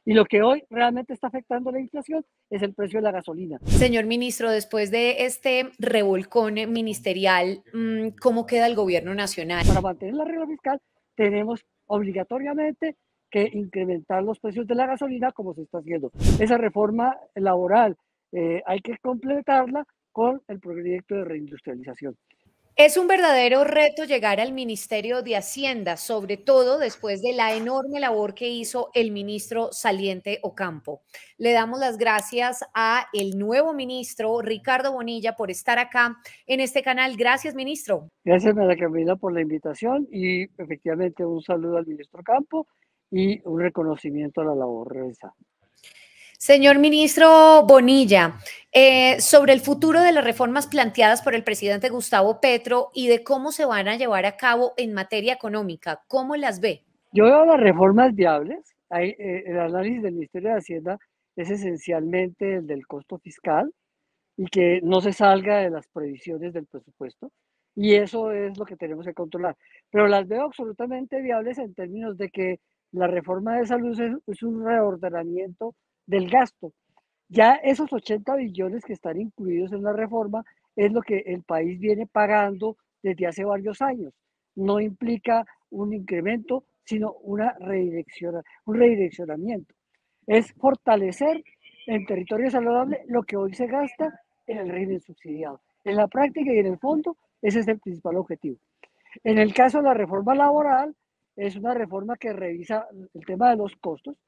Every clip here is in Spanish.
Y lo que hoy realmente está afectando la inflación es el precio de la gasolina. Señor ministro, después de este revolcón ministerial, ¿cómo queda el gobierno nacional? Para mantener la regla fiscal tenemos obligatoriamente que incrementar los precios de la gasolina como se está haciendo. Esa reforma laboral hay que completarla con el proyecto de reindustrialización. Es un verdadero reto llegar al Ministerio de Hacienda, sobre todo después de la enorme labor que hizo el ministro saliente Ocampo. Le damos las gracias a el nuevo ministro Ricardo Bonilla por estar acá en este canal. Gracias, ministro. Gracias, María Camila, por la invitación y efectivamente un saludo al ministro Campo y un reconocimiento a la labor realizada. Señor ministro Bonilla, sobre el futuro de las reformas planteadas por el presidente Gustavo Petro y de cómo se van a llevar a cabo en materia económica, ¿cómo las ve? Yo veo las reformas viables. El análisis del Ministerio de Hacienda es esencialmente el del costo fiscal y que no se salga de las previsiones del presupuesto. Y eso es lo que tenemos que controlar. Pero las veo absolutamente viables en términos de que la reforma de salud es un reordenamiento del gasto. Ya esos 80 billones que están incluidos en la reforma es lo que el país viene pagando desde hace varios años. No implica un incremento, sino un redireccionamiento. Es fortalecer en territorio saludable lo que hoy se gasta en el régimen subsidiado. En la práctica y en el fondo, ese es el principal objetivo. En el caso de la reforma laboral, es una reforma que revisa el tema de los costos,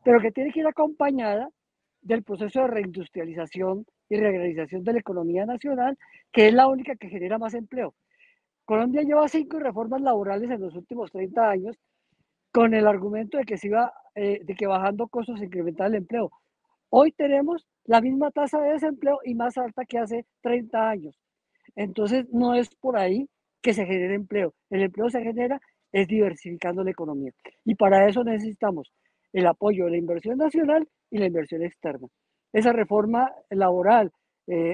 pero que tiene que ir acompañada del proceso de reindustrialización y reorganización de la economía nacional, que es la única que genera más empleo. Colombia lleva 5 reformas laborales en los últimos 30 años con el argumento de que se iba, de que bajando costos se incrementaba el empleo. Hoy tenemos la misma tasa de desempleo y más alta que hace 30 años. Entonces, no es por ahí que se genere empleo. El empleo se genera es diversificando la economía. Y para eso necesitamos el apoyo de la inversión nacional y la inversión externa. Esa reforma laboral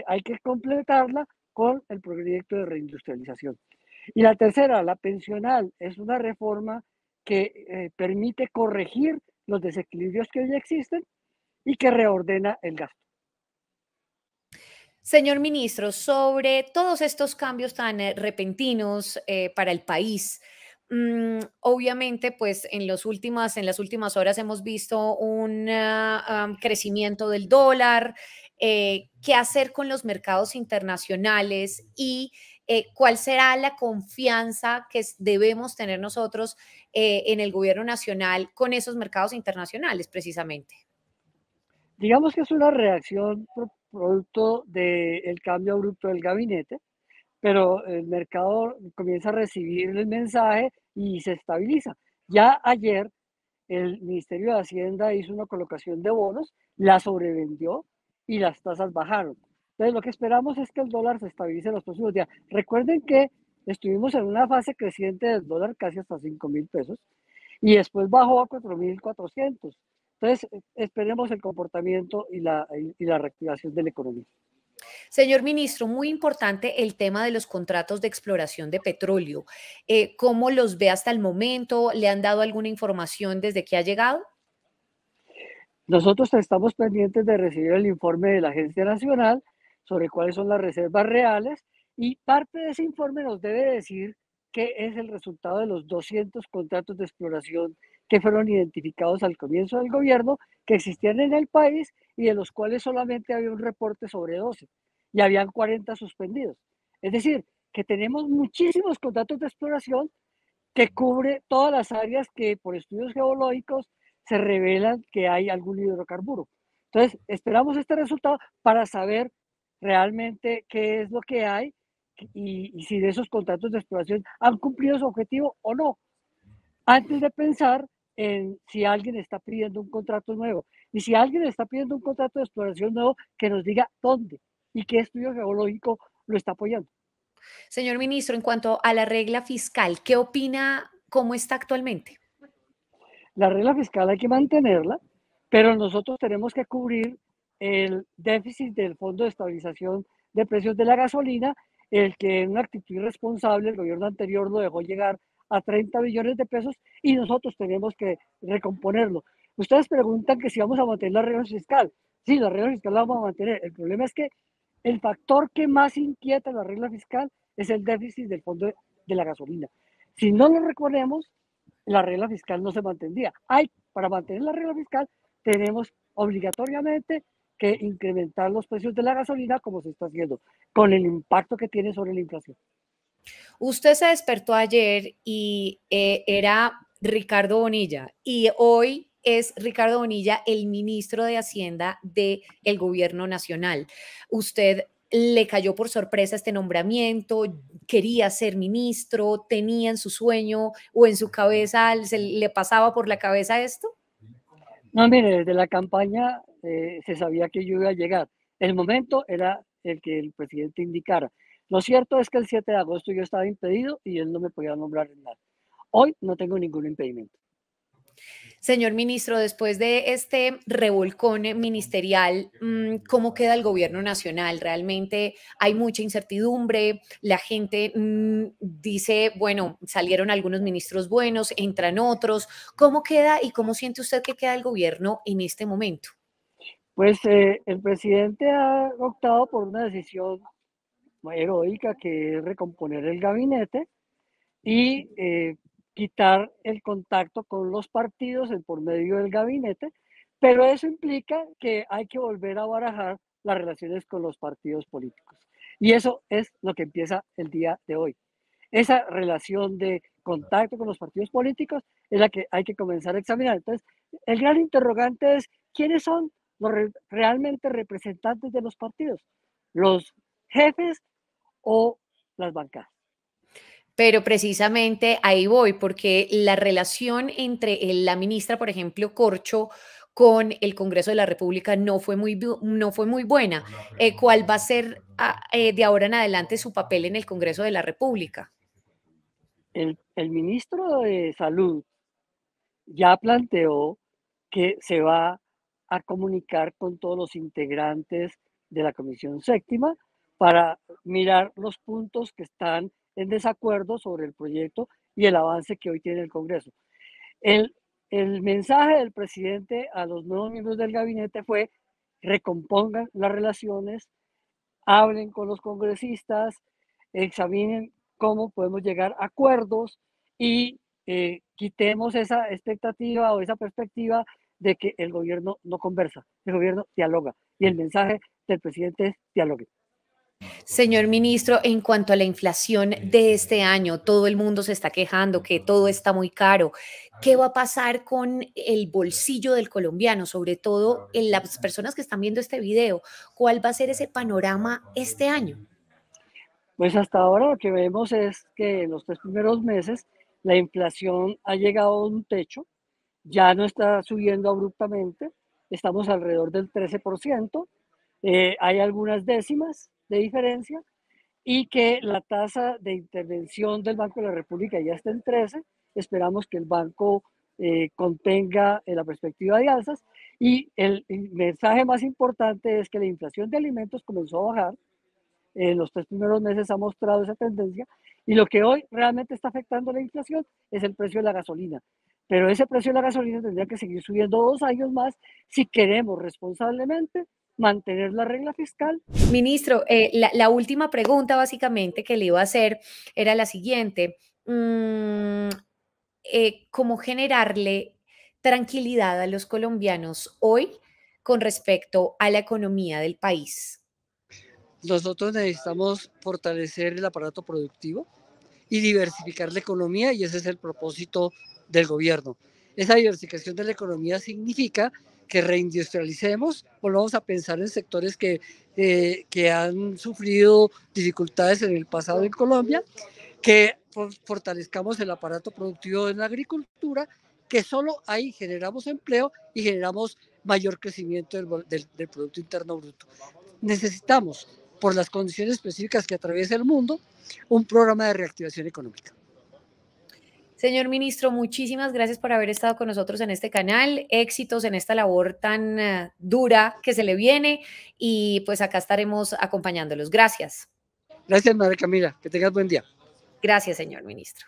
hay que completarla con el proyecto de reindustrialización. Y la tercera, la pensional, es una reforma que permite corregir los desequilibrios que hoy existen y que reordena el gasto. Señor ministro, sobre todos estos cambios tan repentinos para el país, obviamente, pues en las últimas horas hemos visto un crecimiento del dólar, qué hacer con los mercados internacionales y cuál será la confianza que debemos tener nosotros en el gobierno nacional con esos mercados internacionales, precisamente. Digamos que es una reacción producto del cambio abrupto del gabinete, pero el mercado comienza a recibir el mensaje y se estabiliza. Ya ayer el Ministerio de Hacienda hizo una colocación de bonos, la sobrevendió y las tasas bajaron. Entonces lo que esperamos es que el dólar se estabilice en los próximos días. Recuerden que estuvimos en una fase creciente del dólar casi hasta 5.000 pesos y después bajó a 4.400. Entonces esperemos el comportamiento y la reactivación de la economía. Señor ministro, muy importante el tema de los contratos de exploración de petróleo. ¿Cómo los ve hasta el momento? ¿Le han dado alguna información desde que ha llegado? Nosotros estamos pendientes de recibir el informe de la Agencia Nacional sobre cuáles son las reservas reales y parte de ese informe nos debe decir qué es el resultado de los 200 contratos de exploración que fueron identificados al comienzo del gobierno, que existían en el país y de los cuales solamente había un reporte sobre 12 y habían 40 suspendidos. Es decir, que tenemos muchísimos contratos de exploración que cubre todas las áreas que por estudios geológicos se revelan que hay algún hidrocarburo. Entonces, esperamos este resultado para saber realmente qué es lo que hay y si de esos contratos de exploración han cumplido su objetivo o no, antes de pensar en si alguien está pidiendo un contrato nuevo. Y si alguien está pidiendo un contrato de exploración nuevo, que nos diga dónde y qué estudio geológico lo está apoyando. Señor ministro, en cuanto a la regla fiscal, ¿qué opina cómo está actualmente? La regla fiscal hay que mantenerla, pero nosotros tenemos que cubrir el déficit del Fondo de Estabilización de Precios de la Gasolina, el que en una actitud irresponsable el gobierno anterior lo dejó llegar a 30 billones de pesos y nosotros tenemos que recomponerlo. Ustedes preguntan que si vamos a mantener la regla fiscal. Sí, la regla fiscal la vamos a mantener. El problema es que el factor que más inquieta la regla fiscal es el déficit del fondo de la gasolina. Si no lo recordemos, la regla fiscal no se mantendría. Para mantener la regla fiscal tenemos obligatoriamente que incrementar los precios de la gasolina como se está haciendo, con el impacto que tiene sobre la inflación. Usted se despertó ayer y era Ricardo Bonilla y hoy es Ricardo Bonilla el ministro de Hacienda del Gobierno Nacional. ¿Usted le cayó por sorpresa este nombramiento? ¿Quería ser ministro? ¿Tenía en su sueño o en su cabeza, se le pasaba por la cabeza esto? No, mire, desde la campaña se sabía que yo iba a llegar. El momento era el que el presidente indicara. Lo cierto es que el 7 de agosto yo estaba impedido y él no me podía nombrar en nada. Hoy no tengo ningún impedimento. Señor ministro, después de este revolcón ministerial, ¿cómo queda el gobierno nacional? Realmente hay mucha incertidumbre, la gente dice, bueno, salieron algunos ministros buenos, entran otros. ¿Cómo queda y cómo siente usted que queda el gobierno en este momento? Pues el presidente ha optado por una decisión heroica que es recomponer el gabinete y quitar el contacto con los partidos por medio del gabinete, pero eso implica que hay que volver a barajar las relaciones con los partidos políticos. Y eso es lo que empieza el día de hoy. Esa relación de contacto con los partidos políticos es la que hay que comenzar a examinar. Entonces, el gran interrogante es, ¿quiénes son los realmente representantes de los partidos? ¿Los jefes o las bancadas? Pero precisamente ahí voy, porque la relación entre la ministra, por ejemplo, Corcho, con el Congreso de la República no fue muy buena. ¿Cuál va a ser de ahora en adelante su papel en el Congreso de la República? El ministro de Salud ya planteó que se va a comunicar con todos los integrantes de la Comisión Séptima para mirar los puntos que están en desacuerdo sobre el proyecto y el avance que hoy tiene el Congreso. El, el mensaje del presidente a los nuevos miembros del gabinete fue: recompongan las relaciones, hablen con los congresistas, examinen cómo podemos llegar a acuerdos y quitemos esa expectativa o esa perspectiva de que el gobierno no conversa, el gobierno dialoga. Y el mensaje del presidente es: dialogue. Señor ministro, en cuanto a la inflación de este año, todo el mundo se está quejando que todo está muy caro. ¿Qué va a pasar con el bolsillo del colombiano, sobre todo en las personas que están viendo este video? ¿Cuál va a ser ese panorama este año? Pues hasta ahora lo que vemos es que en los 3 primeros meses la inflación ha llegado a un techo, ya no está subiendo abruptamente, estamos alrededor del 13%, hay algunas décimas de diferencia y que la tasa de intervención del Banco de la República ya está en 13. Esperamos que el banco contenga la perspectiva de alzas y el mensaje más importante es que la inflación de alimentos comenzó a bajar. En los 3 primeros meses ha mostrado esa tendencia y lo que hoy realmente está afectando la inflación es el precio de la gasolina. Pero ese precio de la gasolina tendría que seguir subiendo 2 años más si queremos responsablemente mantener la regla fiscal. Ministro, la última pregunta básicamente que le iba a hacer era la siguiente. ¿Cómo generarle tranquilidad a los colombianos hoy con respecto a la economía del país? Nosotros necesitamos fortalecer el aparato productivo y diversificar la economía y ese es el propósito del gobierno. Esa diversificación de la economía significa que reindustrialicemos, volvamos a pensar en sectores que han sufrido dificultades en el pasado en Colombia, que fortalezcamos el aparato productivo en la agricultura, que solo ahí generamos empleo y generamos mayor crecimiento del Producto Interno Bruto. Necesitamos, por las condiciones específicas que atraviesa el mundo, un programa de reactivación económica. Señor ministro, muchísimas gracias por haber estado con nosotros en este canal. Éxitos en esta labor tan dura que se le viene y pues acá estaremos acompañándolos. Gracias. Gracias, María Camila. Que tengas buen día. Gracias, señor ministro.